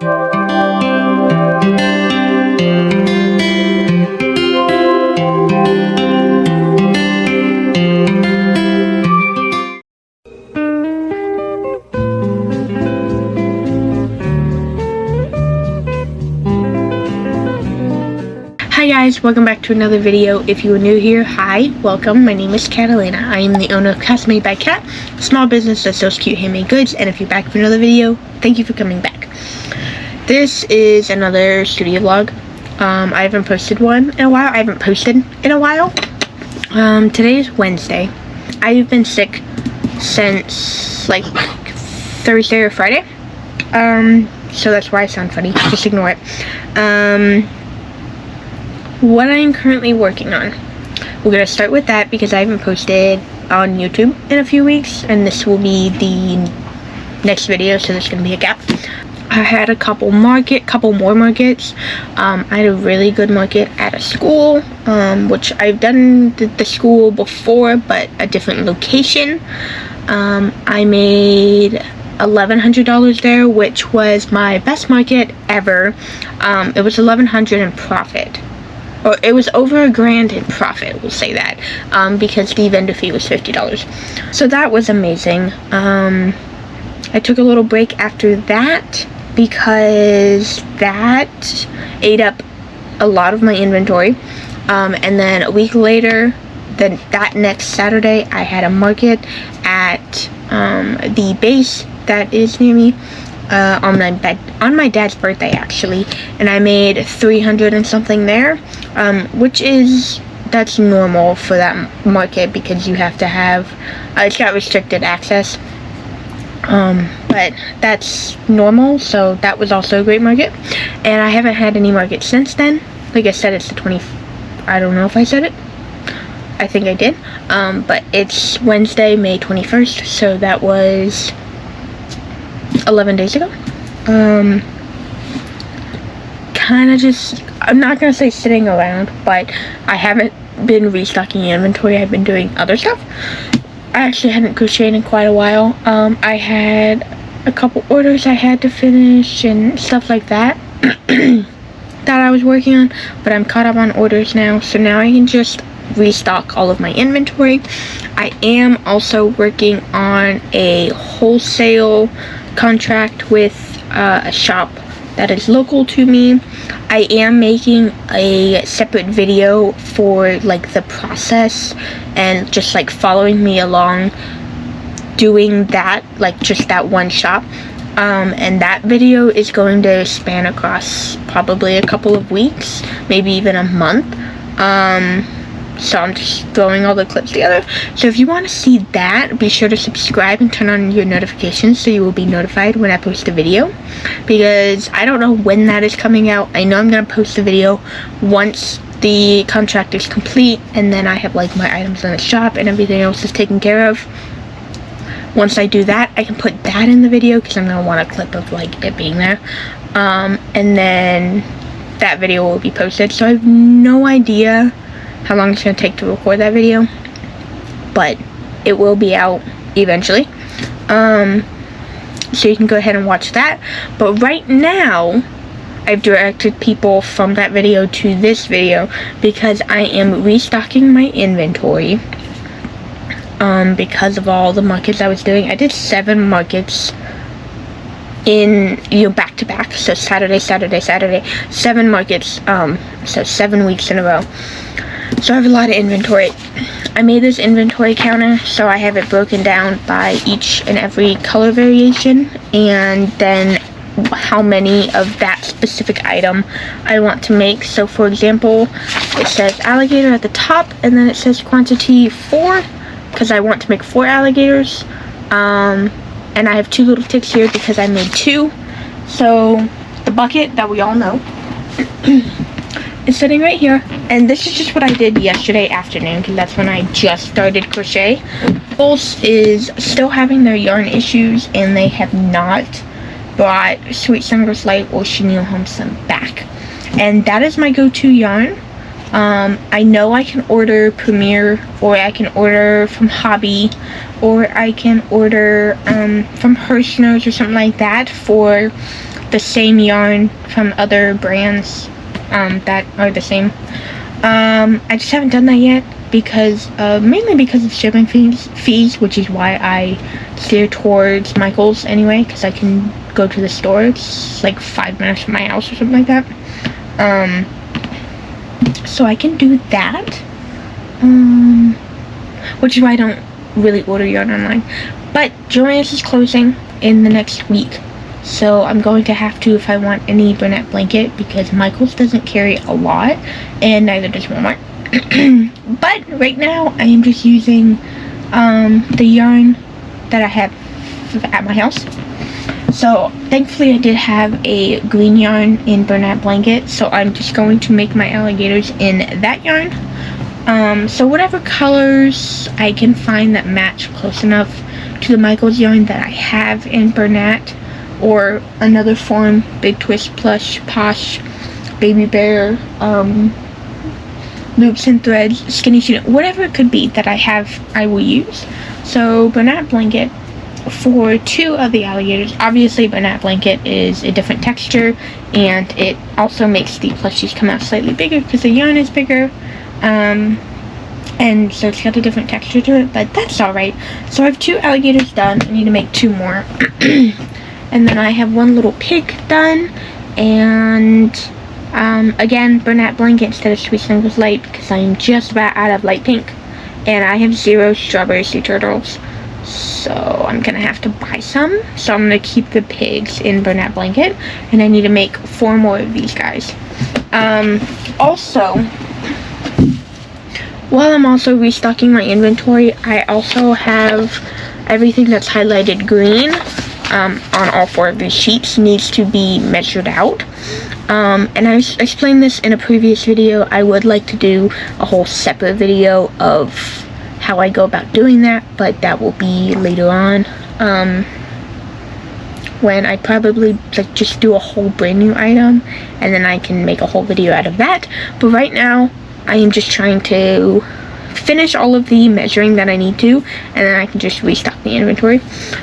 Hi guys, welcome back to another video. If you are new here, hi, welcome. My name is Catalina. I am the owner of Krafts Made by Kat, a small business that sells cute handmade goods. And if you're back for another video, thank you for coming back. This is another studio vlog. I haven't posted one in a while. Today is Wednesday. I've been sick since like Thursday or Friday. So that's why I sound funny. Just ignore it. What I'm currently working on. We're going to start with that because I haven't posted on YouTube in a few weeks, and this will be the next video, so there's going to be a gap. I had a couple more markets. I had a really good market at a school, which I've done the school before, but a different location. I made $1,100 there, which was my best market ever. It was $1,100 in profit. Or it was over $1,000 in profit, we'll say that, because the vendor fee was $50. So that was amazing. I took a little break after that because that ate up a lot of my inventory. And then a week later, that next Saturday, I had a market at the base that is near me. On my dad's birthday actually, and I made $300 and something there, that's normal for that market because you have to have it's got restricted access, but that's normal. So that was also a great market, and I haven't had any market since then. Like I said, it's the 20th. I don't know if I said it. I think I did, but it's Wednesday, May 21st, so that was 11 days ago. Kind of just, I'm not gonna say sitting around, but I haven't been restocking inventory. I've been doing other stuff. I actually hadn't crocheted in quite a while. I had a couple orders I had to finish and stuff like that that I was working on, but I'm caught up on orders now, so now I can just restock all of my inventory. I am also working on a wholesale contract with a shop that is local to me. I am making a separate video for like the process and just like following me along doing that, like just that one shop, and that video is going to span across probably a couple of weeks, maybe even a month. So I'm just throwing all the clips together. So if you want to see that, be sure to subscribe and turn on your notifications so you will be notified when I post a video, because I don't know when that is coming out. I know I'm going to post a video once the contract is complete, and then I have like my items in the shop and everything else is taken care of. Once I do that, I can put that in the video because I'm going to want a clip of like it being there, and then that video will be posted. So I have no idea how long it's going to take to record that video, but it will be out eventually, so you can go ahead and watch that. But right now I've directed people from that video to this video because I am restocking my inventory, because of all the markets I was doing. I did 7 markets in, back to back, so Saturday, 7 markets, so 7 weeks in a row. So I have a lot of inventory. I made this inventory counter, so I have it broken down by each and every color variation, and then how many of that specific item I want to make. So for example, it says alligator at the top, and then it says quantity 4, because I want to make 4 alligators. And I have 2 little ticks here because I made 2. So the bucket that we all know is sitting right here, and this is just what I did yesterday afternoon because that's when I just started crochet. Pulse is still having their yarn issues, and they have not brought Sweet Summer's Light or Chenille Homespun back, and that is my go-to yarn. I know I can order Premier, or I can order from Hobby, or I can order from Hirschner's or something like that for the same yarn from other brands that are the same. I just haven't done that yet because mainly because of shipping fees, which is why I steer towards Michael's anyway, because I can go to the store. It's like 5 minutes from my house or something like that. So I can do that, which is why I don't really order yarn online. But Joann's is closing in the next week, so I'm going to have to if I want any Bernat blanket, because Michael's doesn't carry a lot and neither does Walmart. But right now I am just using the yarn that I have at my house. So thankfully I did have a green yarn in Bernat blanket, so I'm just going to make my alligators in that yarn. So whatever colors I can find that match close enough to the Michael's yarn that I have in Bernat, or another form, Big Twist, Plush, Posh, Baby Bear, Loops and Threads, Skinny Student, whatever it could be that I have, I will use. So Bernat blanket for 2 of the alligators. Obviously Bernat blanket is a different texture, and it also makes the plushies come out slightly bigger because the yarn is bigger, and so it's got a different texture to it, but that's alright. So I have 2 alligators done. I need to make 2 more. And then I have 1 little pig done, and again, Bernat blanket instead of Sweet Singles Light, because I am just about out of light pink, and I have 0 strawberry sea turtles, so I'm gonna have to buy some. So I'm gonna keep the pigs in Bernat blanket, and I need to make 4 more of these guys. Also, while I'm also restocking my inventory, I also have everything that's highlighted green on all 4 of these sheets needs to be measured out. And I explained this in a previous video. I would like to do a whole separate video of how I go about doing that, but that will be later on, when I probably like just do a whole brand new item, and then I can make a whole video out of that. But right now I am just trying to finish all of the measuring that I need to, and then I can just restock the inventory.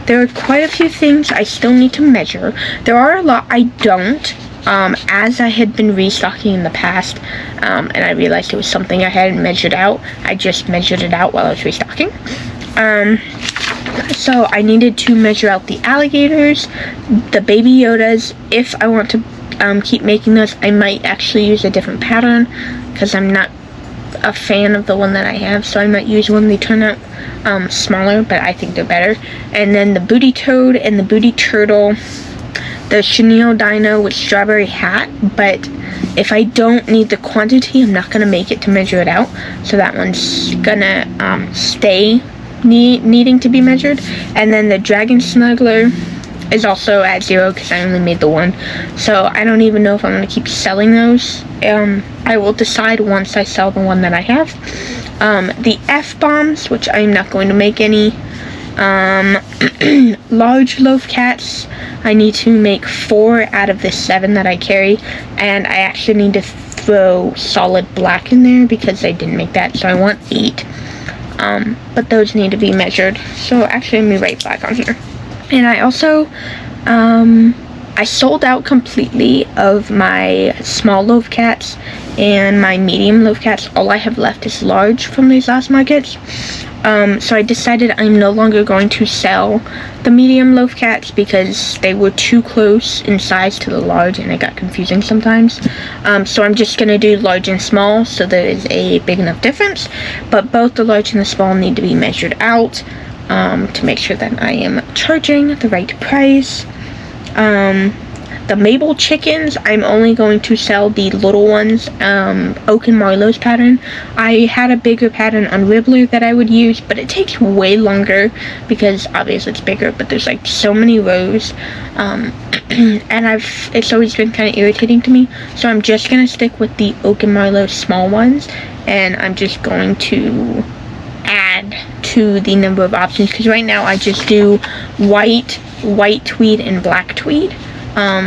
There are quite a few things I still need to measure. There are a lot I don't, as I had been restocking in the past, and I realized it was something I hadn't measured out. I just measured it out while I was restocking. So I needed to measure out the alligators, the Baby Yodas. If I want to keep making those, I might actually use a different pattern, because I'm not a fan of the one that I have, so I might use one. They turn out smaller, but I think they're better. And then the Booty Toad and the Booty Turtle, the Chenille Dino with Strawberry Hat, but if I don't need the quantity, I'm not gonna make it to measure it out, so that one's gonna stay needing to be measured. And then the Dragon Snuggler is also at 0 because I only made the 1, so I don't even know if I'm going to keep selling those. I will decide once I sell the one that I have. The F-bombs, which I'm not going to make any. Large loaf cats, I need to make 4 out of the 7 that I carry, and I actually need to throw solid black in there because I didn't make that, so I want 8. But those need to be measured, so actually let me write black on here. And I also, I sold out completely of my small loaf cats and my medium loaf cats. All I have left is large from these last markets. So I decided I'm no longer going to sell the medium loaf cats because they were too close in size to the large and it got confusing sometimes. So I'm just going to do large and small, so there is a big enough difference. But both the large and the small need to be measured out to make sure that I am charging the right price. The Mabel chickens, I'm only going to sell the little ones, Oak and Marlowe's pattern. I had a bigger pattern on Ribbler that I would use, but it takes way longer because obviously it's bigger, but there's like so many rows, and it's always been kind of irritating to me, so I'm just going to stick with the Oak and Marlowe small ones, and I'm just going to add to the number of options, because right now I just do white tweed, and black tweed.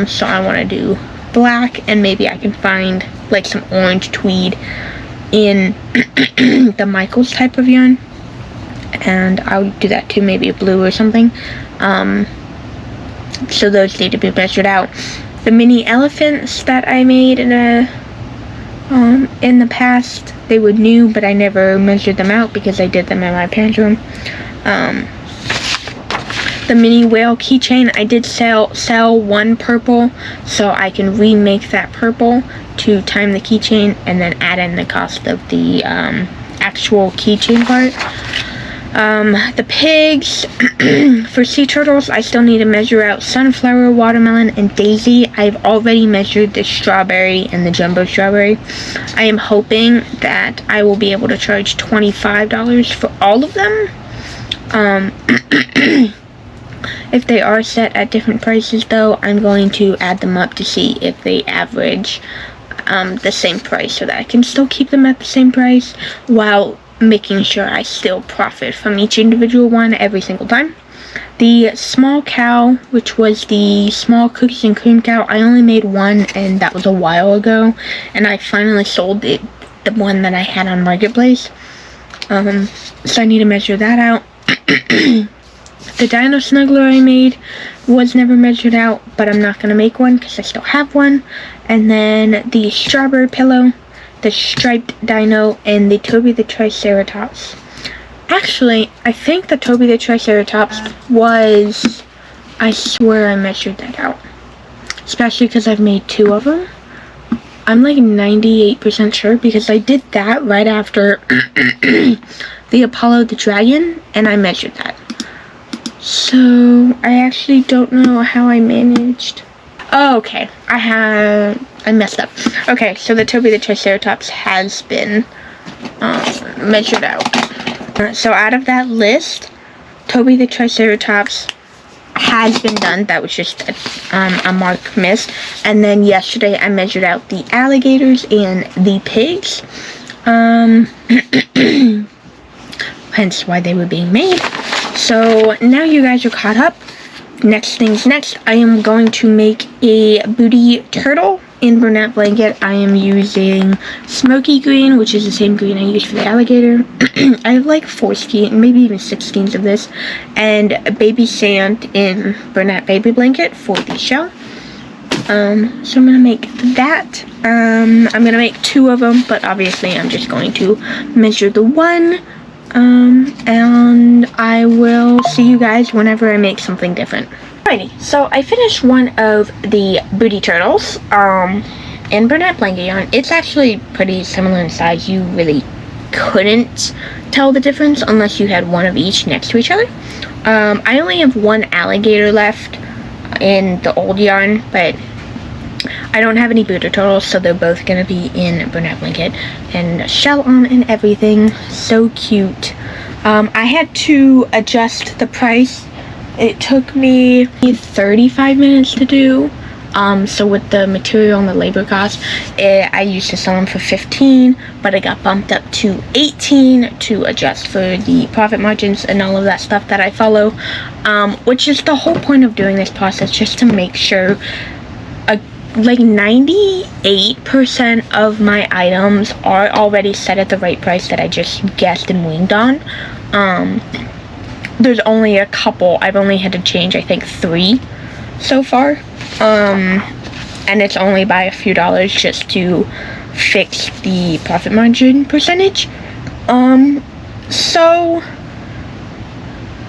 So I want to do black, and maybe I can find like some orange tweed in the Michael's type of yarn, and I'll do that too, maybe a blue or something. So those need to be measured out. The mini elephants that I made in the past, they were new, but I never measured them out because I did them in my parents' room. The mini whale keychain, I did sell one purple, so I can remake that purple to time the keychain and then add in the cost of the actual keychain part. The pigs, for sea turtles, I still need to measure out sunflower, watermelon, and daisy. I've already measured the strawberry and the jumbo strawberry. I am hoping that I will be able to charge $25 for all of them. If they are set at different prices, though, I'm going to add them up to see if they average the same price, so that I can still keep them at the same price while making sure I still profit from each individual one every single time. The small cow, which was the small cookies and cream cow, I only made one, and that was a while ago, and I finally sold the one that I had on Marketplace. So I need to measure that out. The dino snuggler I made was never measured out, but I'm not going to make one because I still have one. And then the strawberry pillow, the striped dino, and the Toby the Triceratops. Actually, I think the Toby the Triceratops was, I swear I measured that out. Especially because I've made two of them. I'm like 98% sure because I did that right after the Apollo the Dragon, and I measured that. So, I actually don't know how I managed. Oh, okay. I messed up. Okay, so the Toby the Triceratops has been measured out. So out of that list, Toby the Triceratops has been done. That was just a mark miss. And then yesterday I measured out the alligators and the pigs. Hence why they were being made. So now you guys are caught up. Next things next, I am going to make a booty turtle in Bernat blanket. I am using smoky green, which is the same green I used for the alligator. I have like 4 skeins, maybe even 6 skeins of this, and baby sand in Bernat baby blanket for the shell. So I'm gonna make that. I'm gonna make 2 of them, but obviously I'm just going to measure the one. And I will see you guys whenever I make something different. Alrighty, so I finished one of the booty turtles, in Bernat blanket yarn. It's actually pretty similar in size. You really couldn't tell the difference unless you had one of each next to each other. I only have one alligator left in the old yarn, but I don't have any booty turtles, so they're both gonna be in Bernat blanket and shell on and everything. So cute. I had to adjust the price. It took me 35 minutes to do. So with the material and the labor cost, I used to sell them for 15, but it got bumped up to 18 to adjust for the profit margins and all of that stuff that I follow, which is the whole point of doing this process, just to make sure like 98% of my items are already set at the right price that I just guessed and winged on. There's only a couple. I've only had to change, I think, 3 so far. And it's only by a few dollars just to fix the profit margin percentage. So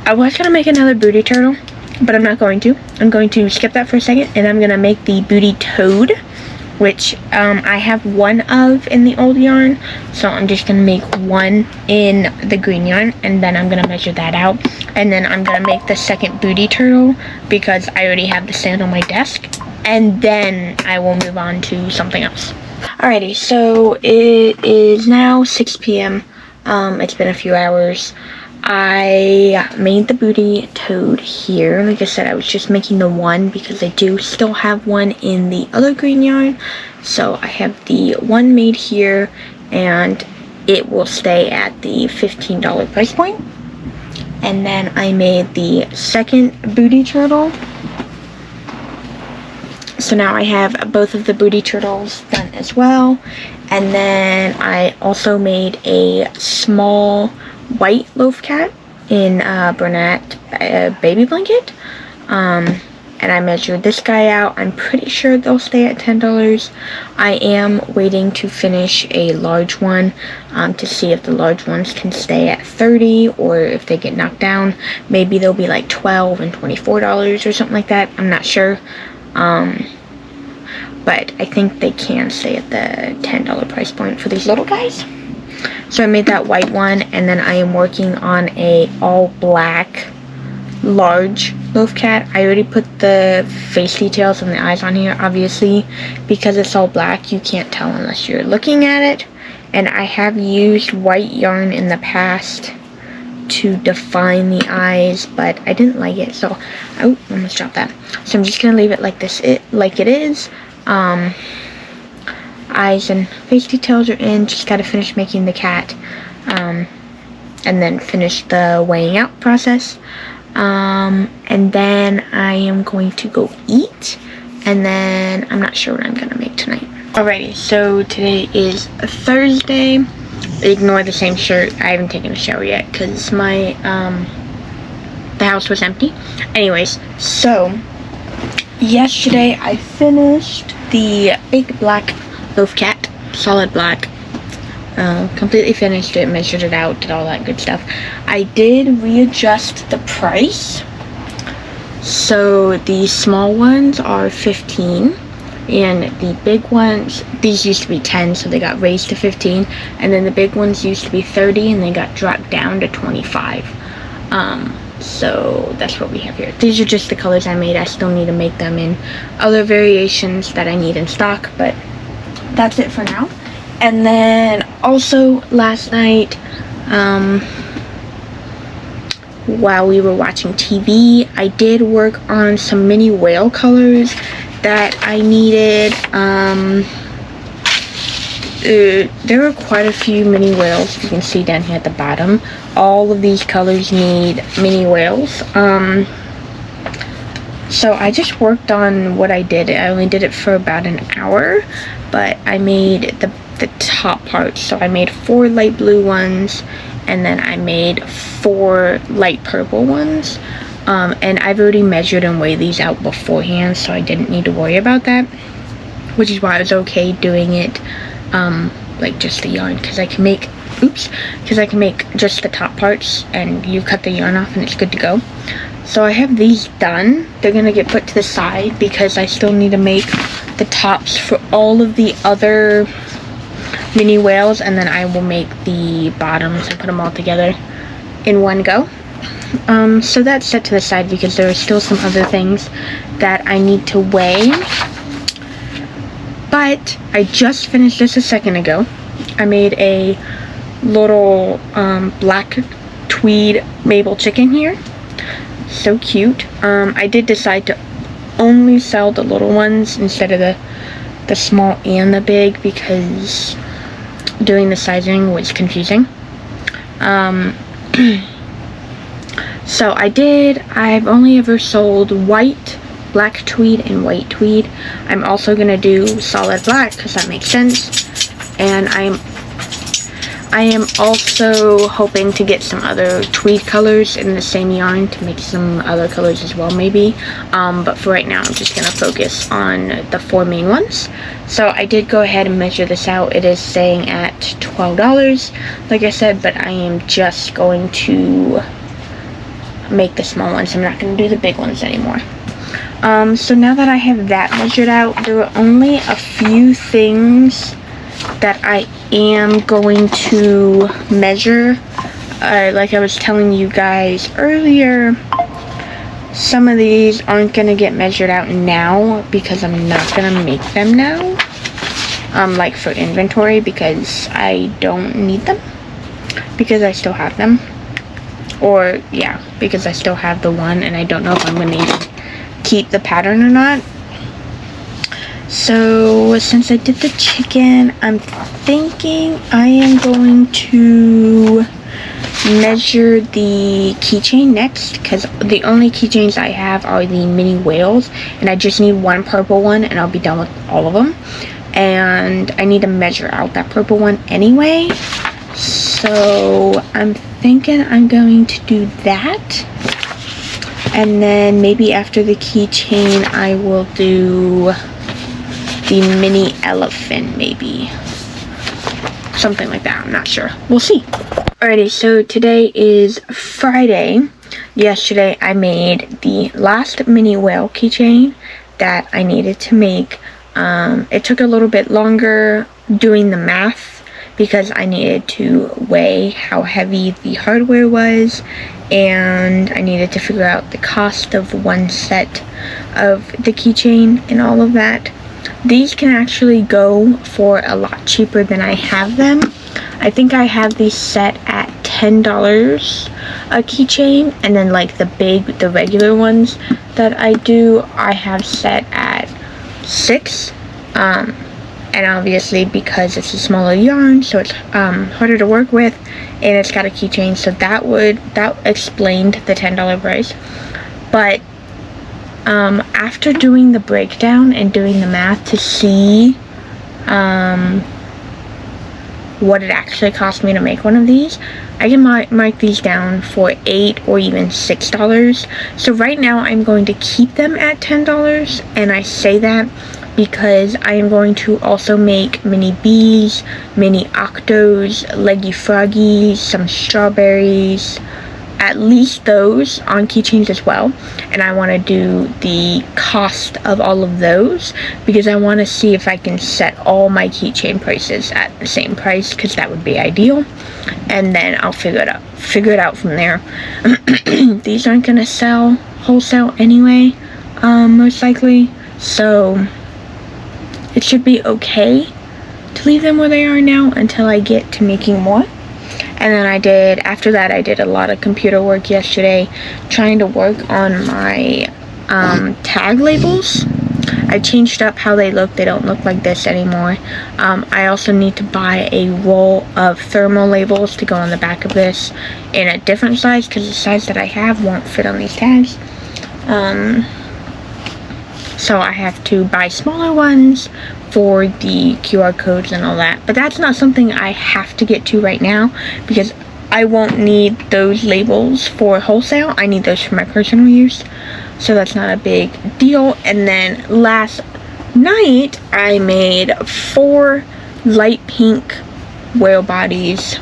I was gonna make another booty turtle, but I'm not going to. I'm going to skip that for a second, and I'm going to make the booty toad, which I have one of in the old yarn, so I'm just going to make one in the green yarn, and then I'm going to measure that out, and then I'm going to make the second booty turtle, because I already have the stand on my desk, and then I will move on to something else. Alrighty, so it is now 6 p.m. It's been a few hours. I made the booty toad here. Like I said, I was just making the one because I do still have one in the other green yarn. So I have the one made here, and it will stay at the $15 price point. And then I made the second booty turtle. So now I have both of the booty turtles done as well. And then I also made a small white loaf cat in Bernat baby blanket. and I measured this guy out. I'm pretty sure they'll stay at $10. I am waiting to finish a large one to see if the large ones can stay at $30 or if they get knocked down. Maybe they'll be like $12 and $24 or something like that. I'm not sure. But I think they can stay at the $10 price point for these little guys. So I made that white one, and then I am working on a all black large loaf cat. I already put the face details and the eyes on here. Obviously, because it's all black, you can't tell unless you're looking at it. And I have used white yarn in the past to define the eyes, but I didn't like it, so oh, almost dropped that. So I'm just gonna leave it like this, like it is. Eyes and face details are in. Just gotta finish making the cat, and then finish the weighing out process. And then I am going to go eat, and then I'm not sure what I'm gonna make tonight. Alrighty, so today is Thursday. Ignore the same shirt. I haven't taken a shower yet because my the house was empty. Anyways, so yesterday I finished the big black loaf cat, solid black. Completely finished it, measured it out, did all that good stuff. I did readjust the price. So the small ones are $15, and the big ones, these used to be $10, so they got raised to $15, and then the big ones used to be $30, and they got dropped down to $25. So that's what we have here. These are just the colors I made. I still need to make them in other variations that I need in stock, but that's it for now. And then also last night, while we were watching TV, I did work on some mini whale colors that I needed. There are quite a few mini whales, you can see down here at the bottom. All of these colors need mini whales. So I just worked on what I did. I only did it for about an hour, but I made the top parts. So I made 4 light blue ones, and then I made 4 light purple ones. And I've already measured and weighed these out beforehand, so I didn't need to worry about that, which is why I was okay doing it like just the yarn, because I can make just the top parts, and you cut the yarn off and it's good to go. So I have these done. They're gonna get put to the side because I still need to make the tops for all of the other mini whales, and then I will make the bottoms and put them all together in one go. So that's set to the side because there are still some other things that I need to weigh. But I just finished this a second ago. I made a little black tweed maple chicken here. So cute. I did decide to only sell the little ones instead of the small and the big because doing the sizing was confusing. So I've only ever sold white, black tweed, and white tweed. I'm also gonna do solid black because that makes sense. And I am also hoping to get some other tweed colors in the same yarn to make some other colors as well, maybe. But for right now, I'm just gonna focus on the 4 main ones. So I did go ahead and measure this out. It is staying at $12, like I said, but I am just going to make the small ones. I'm not going to do the big ones anymore. So now that I have that measured out, there are only a few things that I am going to measure. Like I was telling you guys earlier, some of these aren't going to get measured out now because I'm not going to make them now. Like for inventory, because I don't need them, because I still have them. Or, yeah, because I still have the one, and I don't know if I'm going to even keep the pattern or not. So, since I did the chicken, I'm thinking I am going to measure the keychain next, because the only keychains I have are the mini whales, and I just need 1 purple one, and I'll be done with all of them. And I need to measure out that purple one anyway. So I'm thinking I'm going to do that. And then maybe after the keychain, I will do the mini elephant, maybe. Something like that, I'm not sure. We'll see. Alrighty, so today is Friday. Yesterday, I made the last mini whale keychain that I needed to make. It took a little bit longer doing the math because I needed to weigh how heavy the hardware was, and I needed to figure out the cost of one set of the keychain and all of that. These can actually go for a lot cheaper than I have them. I think I have these set at $10 a keychain, and then like the regular ones that I do, I have set at $6. And obviously because it's a smaller yarn, so it's harder to work with, and it's got a keychain, so that explained the $10 price. But after doing the breakdown and doing the math to see what it actually cost me to make one of these, I can mark these down for $8 or even $6. So right now I'm going to keep them at $10, and I say that because I am going to also make mini bees, mini octos, leggy froggies, some strawberries, at least those on keychains as well. And I want to do the cost of all of those because I want to see if I can set all my keychain prices at the same price, because that would be ideal. And then I'll figure it out from there. These aren't gonna sell wholesale anyway, most likely, so it should be okay to leave them where they are now until I get to making more. And then after that I did a lot of computer work yesterday, trying to work on my tag labels. I changed up how they look. They don't look like this anymore. I also need to buy a roll of thermal labels to go on the back of this in a different size, because the size that I have won't fit on these tags. So I have to buy smaller ones for the QR codes and all that. But that's not something I have to get to right now, because I won't need those labels for wholesale. I need those for my personal use. So that's not a big deal. And then last night I made 4 light pink whale bodies,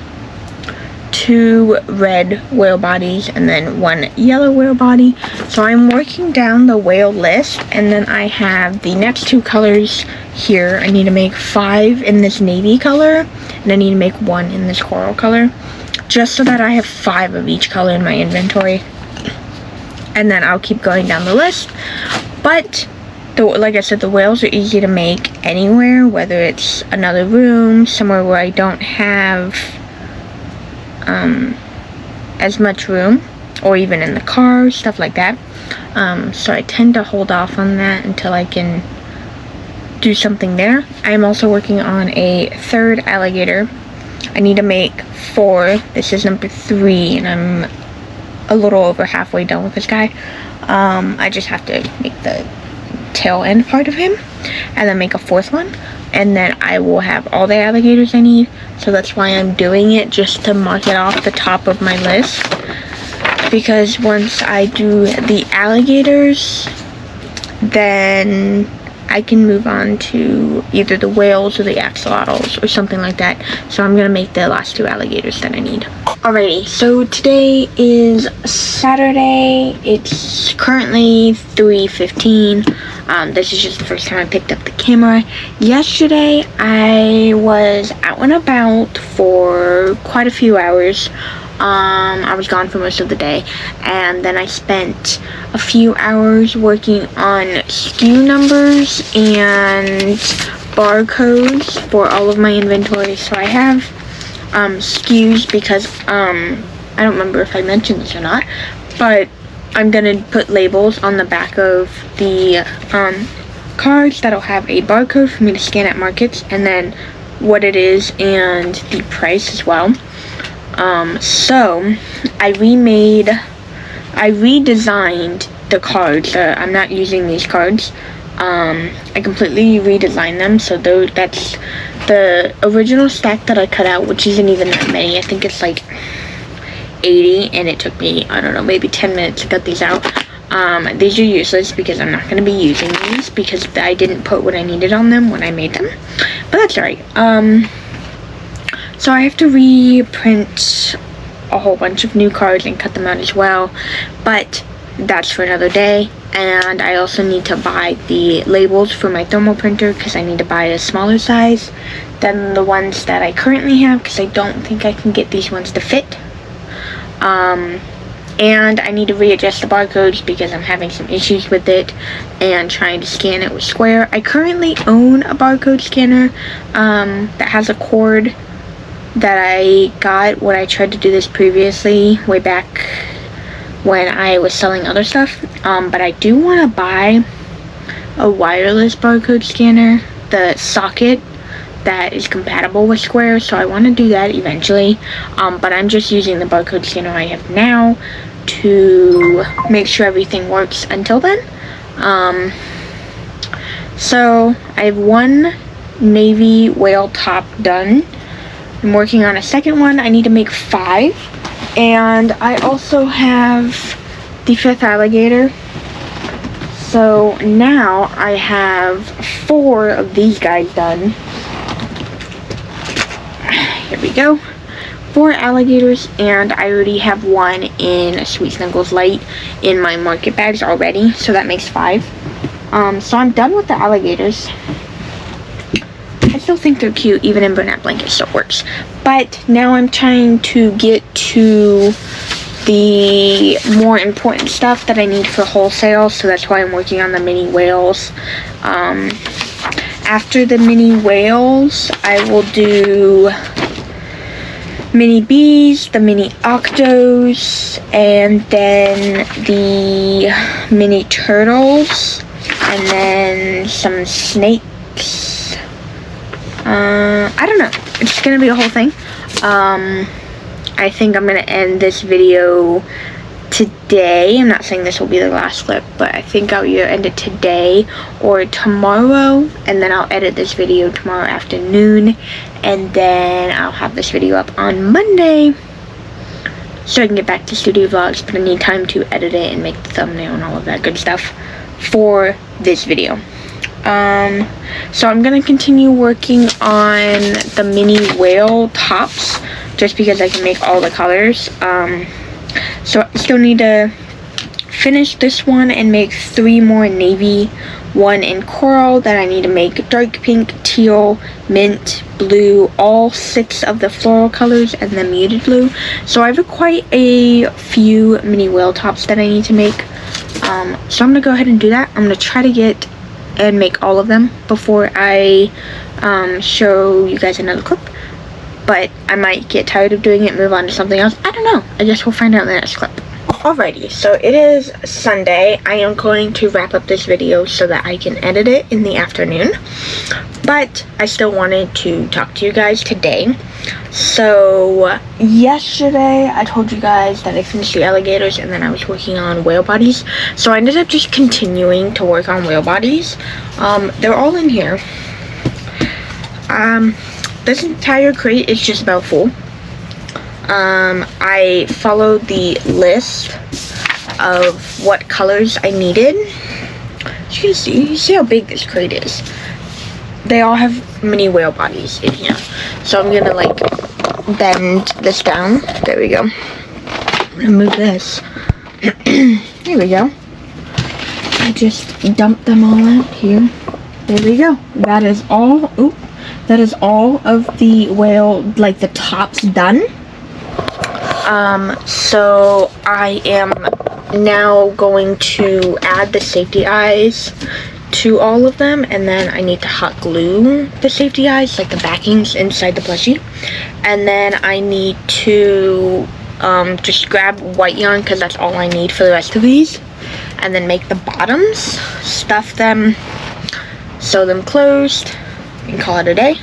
2 red whale bodies, and then 1 yellow whale body. So I'm working down the whale list, and then I have the next 2 colors here. I need to make 5 in this navy color, and I need to make 1 in this coral color, just so that I have 5 of each color in my inventory. And then I'll keep going down the list. But like I said, the whales are easy to make anywhere, whether it's another room, somewhere where I don't have as much room, or even in the car, stuff like that. So I tend to hold off on that until I can do something there. I am also working on a 3rd alligator. I need to make 4. This is number 3, and I'm a little over halfway done with this guy. I just have to make the tail end part of him, and then make a 4th one, and then I will have all the alligators I need. So that's why I'm doing it, just to mark it off the top of my list, because once I do the alligators, then I can move on to either the whales or the axolotls or something like that. So I'm gonna make the last 2 alligators that I need. Alrighty, so today is Saturday. It's currently 3:15. This is just the first time I picked up the camera. Yesterday I was out and about for quite a few hours. I was gone for most of the day, and then I spent a few hours working on SKU numbers and barcodes for all of my inventory. So I have SKUs because I don't remember if I mentioned this or not, but I'm gonna put labels on the back of the cards that'll have a barcode for me to scan at markets, and then what it is and the price as well. So I redesigned the cards. I'm not using these cards. I completely redesigned them, so that's the original stack that I cut out, which isn't even that many. I think it's like 80, and it took me, I don't know, maybe 10 minutes to cut these out. These are useless because I'm not going to be using these because I didn't put what I needed on them when I made them. But that's alright. So I have to reprint a whole bunch of new cards and cut them out as well. But that's for another day. And I also need to buy the labels for my thermal printer because I need to buy a smaller size than the ones that I currently have because I don't think I can get these ones to fit. And I need to readjust the barcodes because I'm having some issues with it and trying to scan it with Square. I currently own a barcode scanner that has a cord that I got when I tried to do this previously, way back when I was selling other stuff. But I do want to buy a wireless barcode scanner, the socket that is compatible with Square, so I want to do that eventually. But I'm just using the barcode scanner I have now to make sure everything works until then. So I have one navy whale top done. I'm working on a second one. I need to make 5, and I also have the 5th alligator. So now I have 4 of these guys done. Here we go. 4 alligators, and I already have one in Sweet Snuggles Light in my market bags already, so that makes 5. So I'm done with the alligators. I still think they're cute, even in burnout blankets, so it works. But now I'm trying to get to the more important stuff that I need for wholesale, so that's why I'm working on the mini whales. After the mini whales, I will do mini bees, the mini octos, and then the mini turtles, and then some snakes. I don't know. It's gonna be a whole thing. I think I'm gonna end this video today. I'm not saying this will be the last clip, but I think I'll either end it today or tomorrow, and then I'll edit this video tomorrow afternoon, and then I'll have this video up on Monday so I can get back to studio vlogs. But I need time to edit it and make the thumbnail and all of that good stuff for this video. So I'm gonna continue working on the mini whale tops just because I can make all the colors. So I still need to finish this one and make 3 more navy, 1 in coral that I need to make dark pink, teal, mint, blue, all 6 of the floral colors, and the muted blue. So I have quite a few mini whale tops that I need to make. So I'm gonna go ahead and do that. I'm gonna try to get and make all of them before I show you guys another clip. But I might get tired of doing it, move on to something else. I don't know. I guess we'll find out in the next clip. Alrighty, so it is Sunday. I am going to wrap up this video so that I can edit it in the afternoon. But I still wanted to talk to you guys today. So yesterday I told you guys that I finished the alligators and then I was working on whale bodies. So I ended up just continuing to work on whale bodies. They're all in here. This entire crate is just about full. I followed the list of what colors I needed. As you can see how big this crate is. They all have mini whale bodies in here. So I'm gonna like bend this down. There we go. I'm gonna move this. There we go. I just dumped them all out here. There we go. That is all. Oop. That is all of the whale, like the tops done. So I am now going to add the safety eyes to all of them, and then I need to hot glue the safety eyes, like the backings inside the plushie. And then I need to just grab white yarn because that's all I need for the rest of these, and then make the bottoms, stuff them, sew them closed, and call it a day.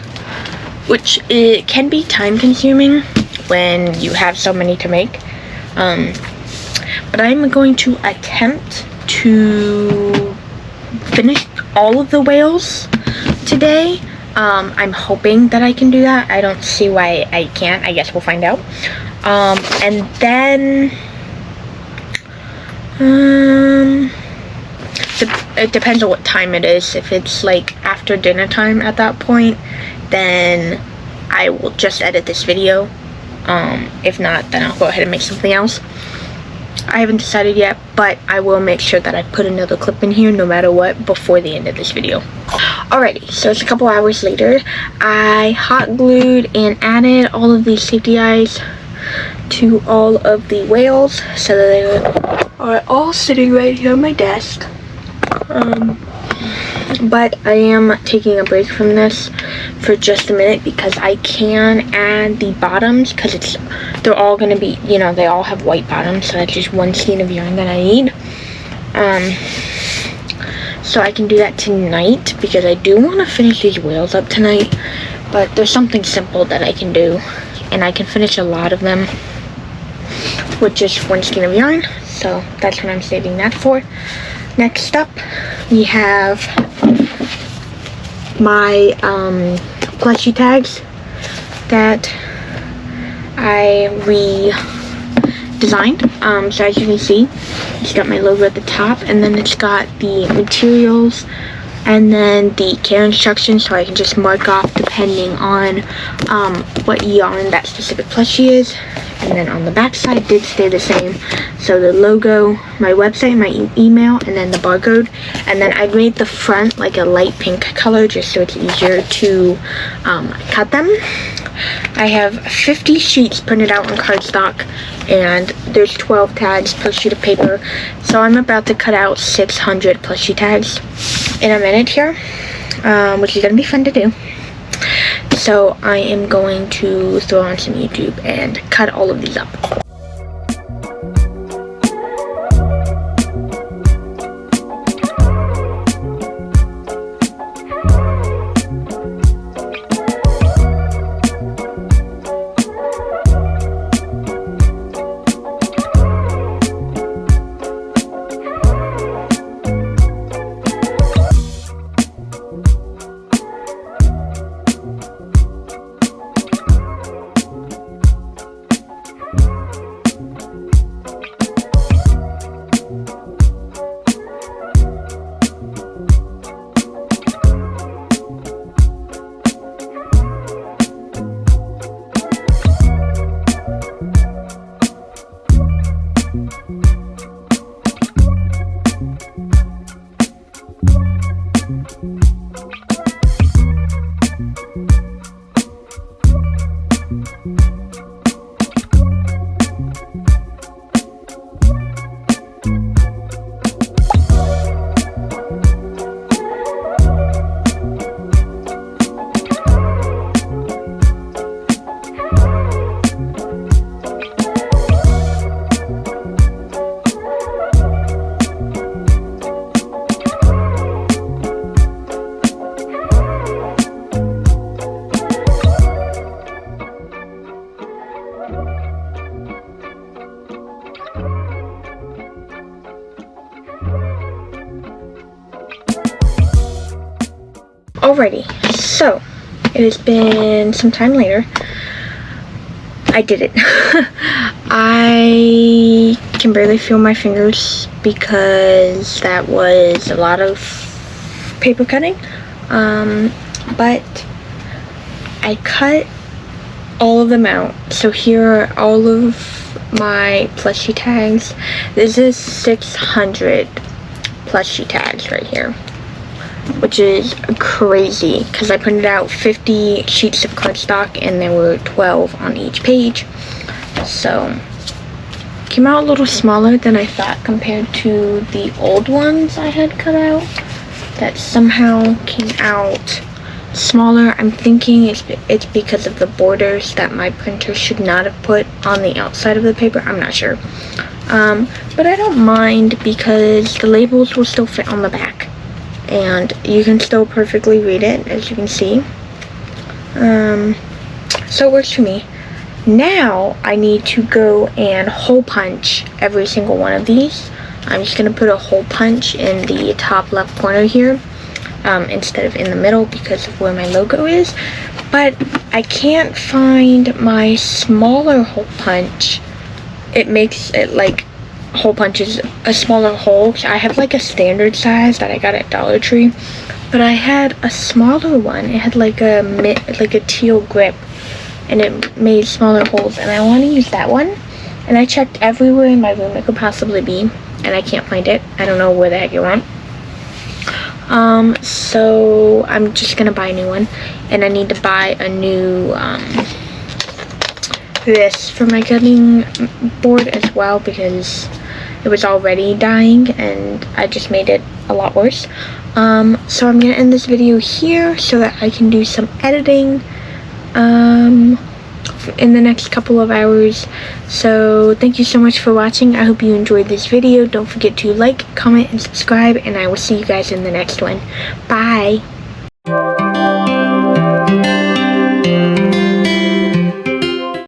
Which it can be time consuming when you have so many to make. But I'm going to attempt to finish all of the whales today. I'm hoping that I can do that. I don't see why I can't. I guess we'll find out. And then it depends on what time it is. If it's like after dinner time at that point, then I will just edit this video. If not, then I'll go ahead and make something else. I haven't decided yet, but I will make sure that I put another clip in here no matter what before the end of this video. Alrighty, so it's a couple hours later. I hot glued and added all of these safety eyes to all of the whales so that they are all sitting right here on my desk. But I am taking a break from this for just a minute because I can add the bottoms because they're all going to be, you know, they all have white bottoms, so that's just one skein of yarn that I need. So I can do that tonight because I do want to finish these whales up tonight, but there's something simple that I can do and I can finish a lot of them with just one skein of yarn, so that's what I'm saving that for. Next up, we have my plushie tags that I redesigned. So as you can see, it's got my logo at the top, and then it's got the materials and then the care instructions, so I can just mark off depending on what yarn that specific plushie is. And then on the back side did stay the same, so the logo, my website, my email, and then the barcode. And then I made the front like a light pink color just so it's easier to cut them. I have 50 sheets printed out on cardstock, and there's 12 tags per sheet of paper, so I'm about to cut out 600 plushie tags in a minute here, which is going to be fun to do. So I am going to throw on some YouTube and cut all of these up. Alrighty, so it has been some time later. I did it. I can barely feel my fingers because that was a lot of paper cutting, but I cut all of them out. So here are all of my plushie tags. This is 600 plushie tags right here, which is crazy because I printed out 50 sheets of cardstock and there were 12 on each page. So came out a little smaller than I thought compared to the old ones I had cut out that somehow came out smaller. I'm thinking it's because of the borders that my printer should not have put on the outside of the paper. I'm not sure, but I don't mind because the labels will still fit on the back and you can still perfectly read it, as you can see. So it works for me. Now I need to go and hole punch every single one of these. I'm just going to put a hole punch in the top left corner here, instead of in the middle because of where my logo is. But I can't find my smaller hole punch. It makes it like hole punch is a smaller hole. So I have like a standard size that I got at Dollar Tree, but I had a smaller one. It had like a teal grip, and it made smaller holes, and I want to use that one. And I checked everywhere in my room it could possibly be, and I can't find it. I don't know where the heck it went. So I'm just gonna buy a new one, and I need to buy a new this for my cutting board as well, because it was already dying and I just made it a lot worse. So I'm gonna end this video here so that I can do some editing in the next couple of hours. So thank you so much for watching. I hope you enjoyed this video. Don't forget to like, comment, and subscribe, and I will see you guys in the next one. Bye.